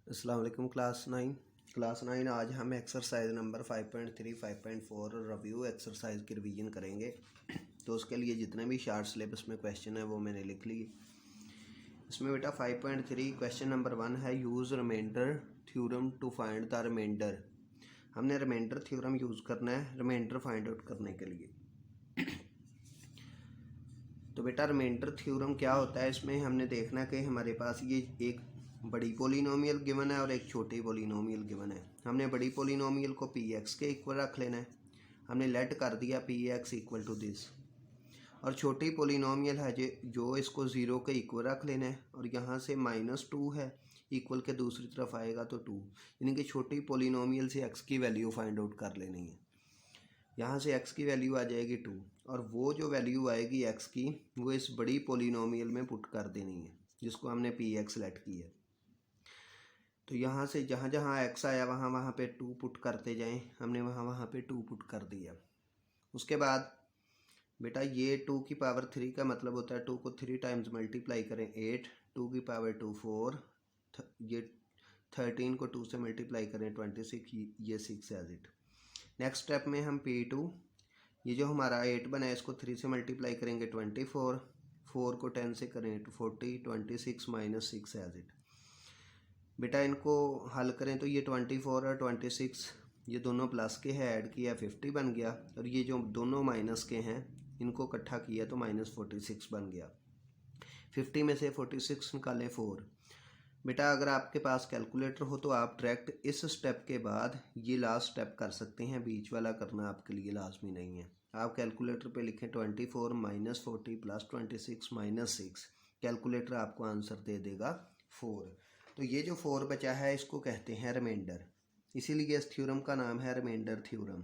अस्सलाम वालेकुम क्लास 9 आज हम एक्सरसाइज नंबर 5.3 5.4 रिव्यू एक्सरसाइज की रिवीजन करेंगे। तो उसके लिए जितने भी शार्ट सिलेबस में क्वेश्चन है वो मैंने लिख लिए। इसमें बेटा 5.3 क्वेश्चन नंबर 1 है use remainder theorem to find the remainder. हमने रिमाइंडर थ्योरम यूज़ करना है रिमाइंडर फाइंड आउट करने के लिए। तो बेटा रिमाइंडर थ्योरम क्या होता है, इसमें हमने देखना कि हमारे पास ये एक बड़ी पोलिनोमियल गिवन है और एक छोटी पोलिनोमियल गिवन है। हमने बड़ी पोलिनोमियल को पी एक्स के इक्वल रख लेना है, हमने लेट कर दिया P X equal to this. और छोटी पोलिनोमियल है जो इसको ज़ीरो के इक्वल रख लेना है, और यहाँ से -2 है इक्वल के दूसरी तरफ आएगा तो 2, यानी कि छोटी पोलिनोमियल से एक्स की वैल्यू फाइंड आउट कर लेनी है। यहाँ से x की वैल्यू आ जाएगी 2, और वो जो वैल्यू आएगी x की वो इस बड़ी पोलिनोमियल में पुट कर देनी है जिसको हमने पी एक्स लेट की है। तो यहाँ से जहाँ जहाँ x आया वहाँ वहाँ पे 2 पुट करते जाएं, हमने वहाँ वहाँ पे 2 पुट कर दिया। उसके बाद बेटा ये 2 की पावर 3 का मतलब होता है 2 को 3 टाइम्स मल्टीप्लाई करें 8, 2 की पावर 2 4, ये 13 को 2 से मल्टीप्लाई करें 26, ये 6 एज इट। नेक्स्ट स्टेप में हम P2 ये जो हमारा 8 बना है इसको 3 से मल्टीप्लाई करेंगे 24, 4 को 10 से करें 40, 26 माइनस 6 एज इट। बेटा इनको हल करें तो ये 24 और 26 ये दोनों प्लस के हैं, ऐड किया 50 बन गया, और ये जो दोनों माइनस के हैं इनको इकट्ठा किया तो -46 बन गया। 50 में से 46 निकालें 4। बेटा अगर आपके पास कैलकुलेटर हो तो आप डायरेक्ट इस स्टेप के बाद ये लास्ट स्टेप कर सकते हैं, बीच वाला करना आपके लिए लाजमी नहीं है। आप कैलकुलेटर पे लिखें 24 माइनस 40 प्लस 26 माइनस 6, कैलकुलेटर आपको आंसर दे देगा 4। तो ये जो 4 बचा है इसको कहते हैं रिमाइंडर, इसीलिए इस थ्योरम का नाम है रिमाइंडर थ्योरम।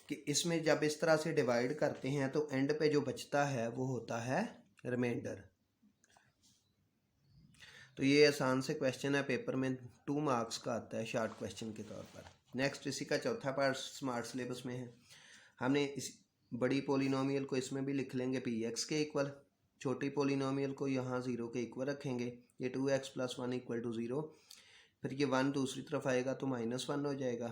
कि इसमें जब इस तरह से डिवाइड करते हैं तो एंड पे जो बचता है वो होता है रिमाइंडर। तो ये आसान से क्वेश्चन है, पेपर में 2 मार्क्स का आता है शॉर्ट क्वेश्चन के तौर पर। नेक्स्ट इसी का चौथा पार्ट स्मार्ट सिलेबस में है। हमने इस बड़ी पोलिनोमियल को इसमें भी लिख लेंगे पी एक्स के इक्वल, छोटी पोलिनोमियल को यहाँ 0 के इक्वल रखेंगे। ये 2x + 1 = 0, फिर ये 1 दूसरी तरफ आएगा तो -1 हो जाएगा,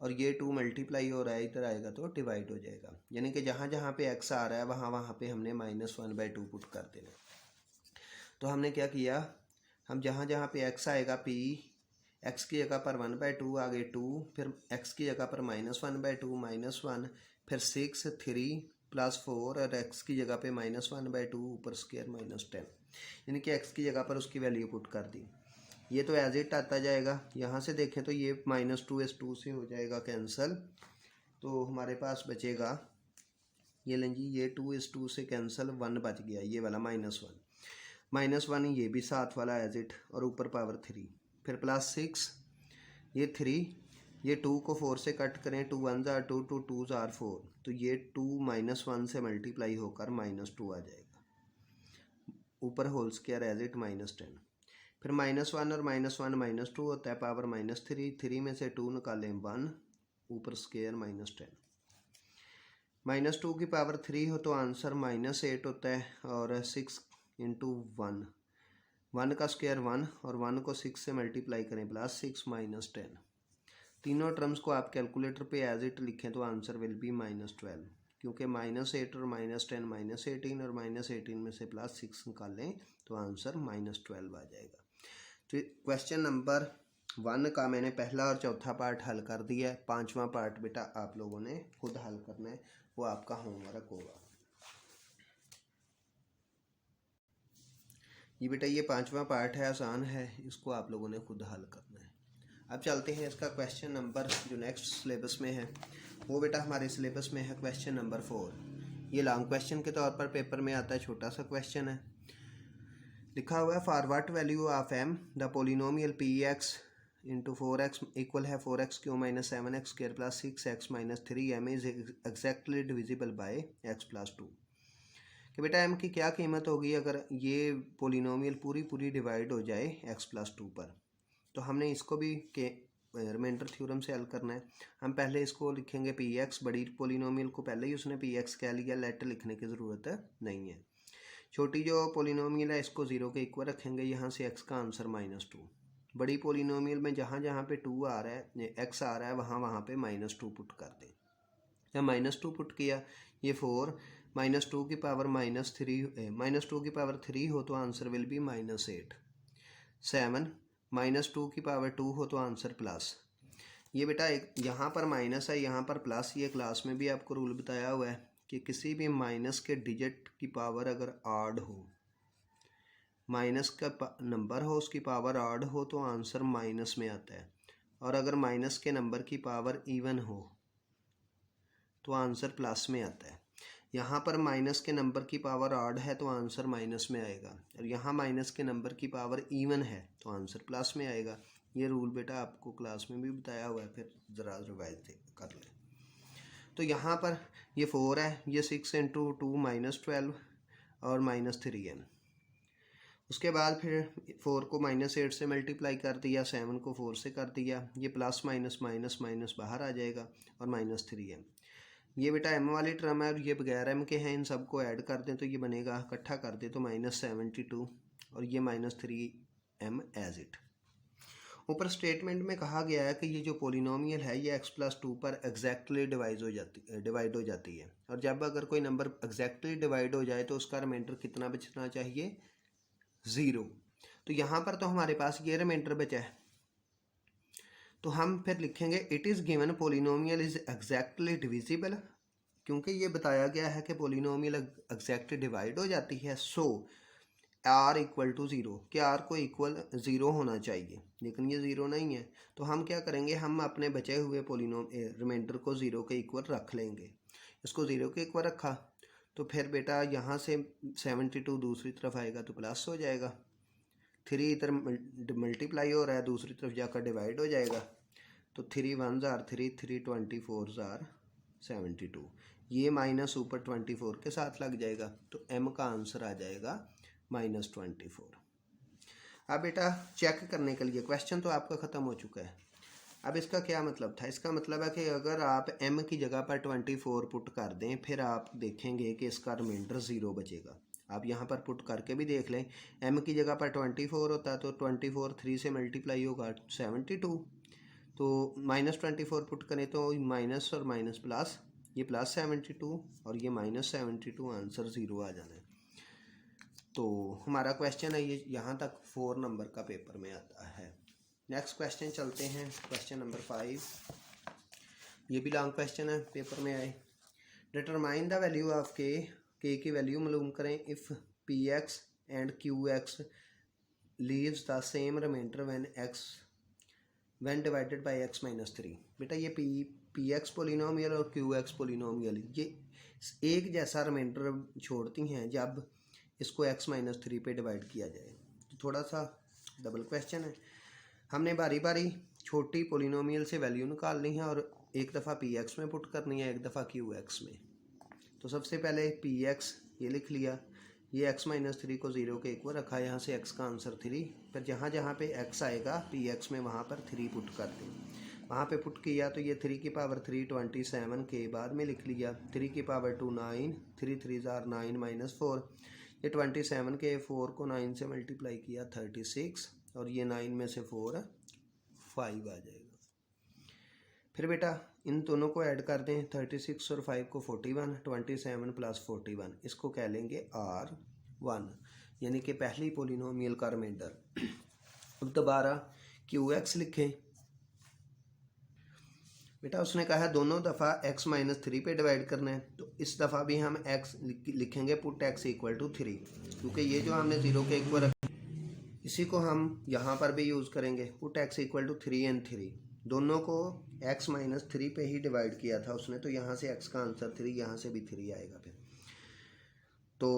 और ये 2 मल्टीप्लाई हो रहा है इधर आएगा तो डिवाइड हो जाएगा। यानी कि जहाँ जहाँ पे x आ रहा है वहाँ वहाँ पे हमने -1/2 पुट कर देना। तो हमने क्या किया, हम जहाँ जहाँ पे x आएगा p x की जगह पर 1/2 आगे 2, फिर x की जगह पर -1/2 -1, फिर 6 3 + 4, और x की जगह पे -1/2 ऊपर स्क्वायर -10, यानी कि x की जगह पर उसकी वैल्यू पुट कर दी। ये तो एज इट आता जाएगा। यहाँ से देखें तो ये -2 इस 2 से हो जाएगा कैंसिल, तो हमारे पास बचेगा ये लें जी, ये 2 इस 2 से कैंसिल, 1 बच गया ये वाला -1, ये भी साथ वाला एज इट, और ऊपर पावर 3, फिर +6, ये 3, ये 2 को 4 से कट करें, 2 1 जार 2, 2 2 जार 4, तो ये 2 -1 से मल्टीप्लाई होकर -2 आ जाएगा, ऊपर होल स्क्वायर एज इट -10, फिर -1 और -1 -2 होता है, पावर -3, 3 में से 2 निकालें 1, ऊपर स्क्वायर -10, -2 की पावर 3 हो तो आंसर -8 होता है, और 6 × 1, 1 का स्क्वायर 1, और 1 को 6 से मल्टीप्लाई करें +6 -10। तीनों टर्म्स को आप कैलकुलेटर पे एज इट लिखें तो आंसर विल बी -12, क्योंकि -8 और -10 -18, और -18 में से +6 निकालें तो आंसर -12 आ जाएगा। तो क्वेश्चन नंबर 1 का मैंने पहला और चौथा पार्ट हल कर दिया है। 5वां पार्ट बेटा आप लोगों ने खुद हल करना है, वो आपका होमवर्क होगा। ये बेटा ये 5वां पार्ट है, आसान है, इसको आप लोगों ने खुद हल करना है। अब चलते हैं इसका क्वेश्चन नंबर जो नेक्स्ट सिलेबस में है, वो बेटा हमारे सिलेबस में है क्वेश्चन नंबर 4। ये लॉन्ग क्वेश्चन के तौर पर पेपर में आता है, छोटा सा क्वेश्चन है। लिखा हुआ है for what value of m the polynomial px × 4x equal है 4x³ - 7x² + 6x - 3m is exactly divisible by x + 2। कि बेटा m की क्या कीमत होगी अगर ये पोलिनोमियल पूरी डिवाइड हो जाए x + 2 पर। तो हमने इसको भी के रिमाइंडर थ्योरम से हल करना है। हम पहले इसको लिखेंगे px, बड़ी पोलिनोमियल को पहले ही उसने px कह लिया, लेटर लिखने की ज़रूरत नहीं है। छोटी जो पोलिनोमियल है इसको 0 के इक्वल रखेंगे, यहाँ से x का आंसर -2। बड़ी पोलिनोमियल में जहाँ जहाँ पे 2 आ रहा है, x आ रहा है, वहाँ वहाँ पे -2 पुट कर दें। जब -2 पुट किया, ये 4 -2 की पावर -2 की पावर 3 हो तो आंसर विल बी -8। 7 -2 की पावर 2 हो तो आंसर प्लस। ये बेटा एक यहाँ पर माइनस है, यहाँ पर प्लस। ये क्लास में भी आपको रूल बताया हुआ है कि किसी भी माइनस के डिजिट की पावर अगर ऑड हो, माइनस का नंबर हो उसकी पावर ऑड हो तो आंसर माइनस में आता है, और अगर माइनस के नंबर की पावर इवन हो तो आंसर प्लस में आता है। यहाँ पर माइनस के नंबर की पावर ऑड है तो आंसर माइनस में आएगा, और यहाँ माइनस के नंबर की पावर इवन है तो आंसर प्लस में आएगा। ये रूल बेटा आपको क्लास में भी बताया हुआ है, फिर ज़रा रिवाइज कर लें। तो यहाँ पर ये 4 है, ये 6 × 2 -12 और -3 है। उसके बाद फिर 4 को -8 से मल्टीप्लाई कर दिया, 7 को 4 से कर दिया, ये प्लस माइनस माइनस माइनस बाहर आ जाएगा और -3 है। ये बेटा m वाली टर्म है और ये बगैर m के हैं, इन सबको ऐड कर दें तो ये बनेगा, इकट्ठा कर दें तो -72 और ये -3m एज इट। ऊपर स्टेटमेंट में कहा गया है कि ये जो पोलिनोमियल है ये x+2 पर एग्जैक्टली डिवाइड हो जाती है, और जब अगर कोई नंबर एग्जैक्टली डिवाइड हो जाए तो उसका रिमाइंडर कितना बचना चाहिए? 0। तो यहाँ पर तो हमारे पास ये रिमाइंडर बचा है, तो हम फिर लिखेंगे it is given polynomial is exactly divisible, क्योंकि ये बताया गया है कि पोलिनोमियल एग्जैक्टली डिवाइड हो जाती है। सो r = 0, कि r को इक्वल 0 होना चाहिए, लेकिन ये 0 नहीं है। तो हम क्या करेंगे, हम अपने बचे हुए रिमाइंडर को 0 के इक्वल रख लेंगे। इसको 0 के इक्वल रखा तो फिर बेटा यहाँ से 72 दूसरी तरफ आएगा तो प्लस हो जाएगा, 3 इधर मल्टीप्लाई हो रहा है, दूसरी तरफ जाकर डिवाइड हो जाएगा। तो 3 1s are 3, 3 24s are 72। ये माइनस ऊपर 24 के साथ लग जाएगा, तो m का आंसर आ जाएगा -24। अब बेटा चेक करने के लिए, क्वेश्चन तो आपका ख़त्म हो चुका है। अब इसका क्या मतलब था? इसका मतलब है कि अगर आप m की जगह पर 24 पुट कर दें, फिर आप देखेंगे कि इसका रिमाइंडर 0 बचेगा। आप यहाँ पर पुट करके भी देख लें, m की जगह पर 24 होता तो 24 3 से मल्टीप्लाई होगा 72, तो -24 पुट करें तो माइनस और माइनस प्लस, ये +72 और ये -72, आंसर 0 आ जाना है। तो हमारा क्वेश्चन है ये यहाँ तक 4 नंबर का पेपर में आता है। नेक्स्ट क्वेश्चन चलते हैं, क्वेश्चन नंबर 5। ये भी लॉन्ग क्वेश्चन है, पेपर में आए। डिटरमाइन द वैल्यू ऑफ के की वैल्यू मालूम करें if px and qx leaves the same remainder when divided by x - 3। बेटा ये px पोलिनोमियल और qx पोलिनोमियल ये एक जैसा रिमाइंडर छोड़ती हैं जब इसको x - 3 पे डिवाइड किया जाए। तो थोड़ा सा डबल क्वेश्चन है, हमने बारी बारी छोटी पोलिनोमियल से वैल्यू निकालनी है और एक दफ़ा px में पुट करनी है, एक दफ़ा qx में। तो सबसे पहले px ये लिख लिया, ये x - 3 को 0 के इक्वल रखा, यहाँ से x का आंसर 3, फिर जहाँ जहाँ पे x आएगा px में वहाँ पर 3 पुट कर दें। वहाँ पे पुट किया तो ये 3 की पावर 3 27 के बाद में लिख लिया, 3 की पावर 2 9, 3 3s are 9 -4, ये 27 के 4 को 9 से मल्टीप्लाई किया 36, और ये 9 में से 4 5 आ जाएगा। फिर बेटा इन दोनों को ऐड कर दें, 36 और 5 को 41, 27 + 41, इसको कह लेंगे R1, यानी कि पहली पोलिनोमियल का रिमाइंडर। अब दोबारा QX लिखें। बेटा उसने कहा दोनों दफ़ा x - 3 पे डिवाइड करना है, तो इस दफ़ा भी हम x लिखेंगे पुट x = 3, क्योंकि ये जो हमने 0 के इक्वल रखा इसी को हम यहाँ पर भी यूज़ करेंगे। पुट x = 3 and 3, दोनों को x - 3 पे ही डिवाइड किया था उसने, तो यहाँ से x का आंसर 3, यहाँ से भी 3 आएगा। फिर तो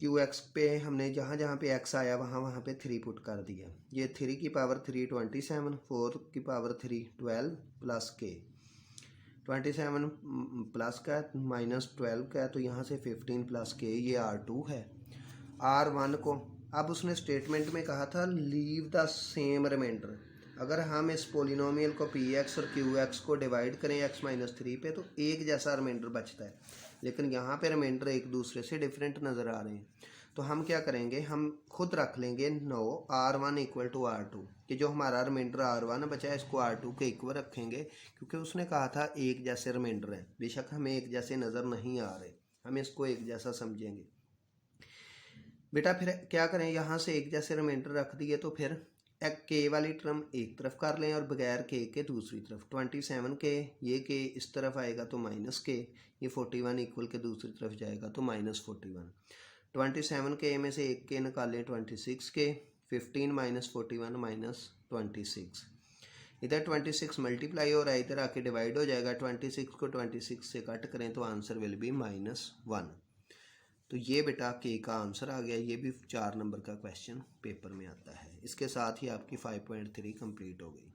QX पे हमने जहाँ जहाँ पे x आया वहाँ वहाँ पे 3 पुट कर दिया। ये 3 की पावर 3 27, 4 की पावर 3 12 प्लस k, 27 प्लस का -12 का, तो यहाँ से 15 प्लस k, ये R2 है। R1 को अब उसने स्टेटमेंट में कहा था लीव द सेम रिमाइंडर। अगर हम इस पोलिनोमियल को px और qx को डिवाइड करें x - 3 पे तो एक जैसा रिमाइंडर बचता है, लेकिन यहाँ पे रिमाइंडर एक दूसरे से डिफरेंट नज़र आ रहे हैं। तो हम क्या करेंगे, हम खुद रख लेंगे 9 R1 इक्वल टू R2 कि जो हमारा रिमाइंडर R1 बचा है इसको R2 के इक्वल रखेंगे, क्योंकि उसने कहा था एक जैसे रिमाइंडर है। बेशक हमें एक जैसे नज़र नहीं आ रहे, हम इसको एक जैसा समझेंगे। बेटा फिर क्या करें, यहाँ से एक जैसे रिमाइंडर रख दिए तो फिर एक के वाली टर्म एक तरफ कर लें और बगैर के दूसरी तरफ। 27 के ये के इस तरफ आएगा तो माइनस के, ये 41 इक्वल के दूसरी तरफ जाएगा तो -41। 27 के में से एक के निकालें 26 के, 15 - 41 -26। इधर 26 मल्टीप्लाई हो रहा है, इधर आके डिवाइड हो जाएगा। 26 को 26 से कट करें तो आंसर विल बी -1। तो ये बेटा के का आंसर आ गया। ये भी 4 नंबर का क्वेश्चन पेपर में आता है। इसके साथ ही आपकी 5.3 कंप्लीट हो गई।